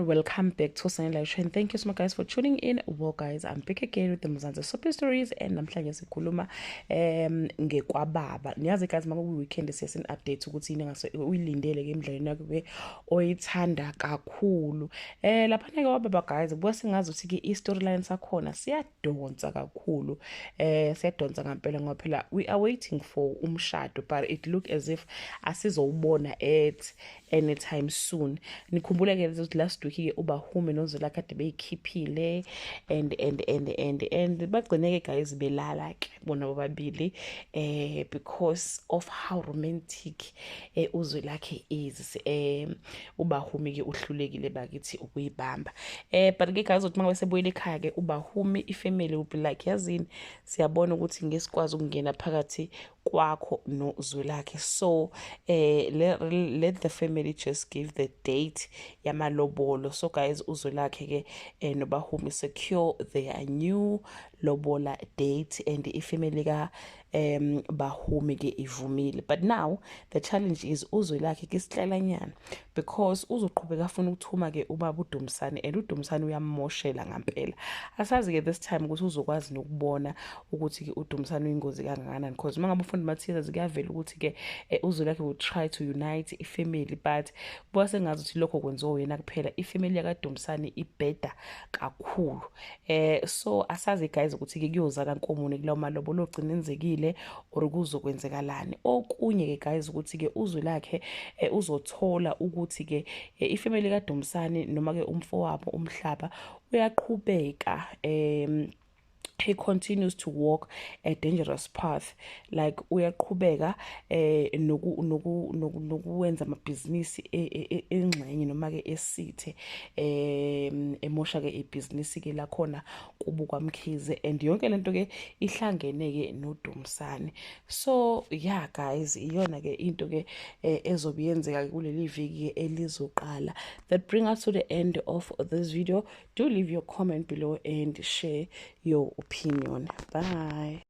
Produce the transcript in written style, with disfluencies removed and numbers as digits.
and welcome back to Sunny Live Show, and thank you so much guys for tuning in. Well guys, I'm back again with the Mzansi Soapy Stories, and namhlanje sikhuluma ngekwababa. Niyazi guys, maku weekend siyasen update ukuthi yini ngase uyilindele ke emidlalweni yakho ke oyithanda kakhulu. Lapha ke wababa guys, kuba singazi ukuthi ke i-storyline sakhona siyadonsa kakhulu. Siyadonsa ngempela ngoba phela we are waiting for umshado, but it look as if asizowubona at anytime soon. Nikhumbula ke ukuthi last week ke uBahume noZwelakhe kade beyikhiphile and bagcine ke guys belala ke bona bobabili because of how romantic uZwelakhe is. uBahume ke uhlulekile bakithi ukuyibamba. But ke guys uthi mangabe sebuyele ekhaya ke uBahume ifamily will be like, yazini siyabona ukuthi ngesikwazi ukungena phakathi kwakho noZwelakhe, so let the family just give the date yamalobolo. So guys uZwelakhe ke noBahume secure their new lobola date, and ifamily ka Bahume ke ivumile. But now the challenge is uZwelakhe ke sihlalanyana, because uzoqhubeka afuna ukuthuma ke ubaba uDumsane, and uDumsane uyamoshela ngempela. Asazi ke this time ukuthi uzokwazi nokubona ukuthi ke uDumsane uyingozi kangakanani, because mangabe ufunda mathiyeza kuyavela ukuthi ke uZwelakhe will try to unite ifamily, but kuba sengazi ukuthi lokho kwenziwa yena kuphela. Ifamily yakaDumsane ibheda kakhulu. So asazi guys ukuthi ke kuyoza kankomune kulawo malobolo ogcina enzekile or kuzokwenzekalani. Okunye ke guys ukuthi ke uZwelakhe uzothola ukuthi ke ifamily kaDumsane noma ke umfowabo umhlaba uyaqhubeka he continues to walk a dangerous path, like uyaqhubeka nokuwenza amabhizinisi engxenye noma ke esithe emosha ke ibhizinisi ke la khona kubukwa Mkhize, and yonke lento ke ihlangene ke noDumsane. So yeah guys, iyona ke into ke ezobiyenzeka kuleli viki elizoqala. That bring us to the end of this video. Do leave your comment below and share your opinion. Bye.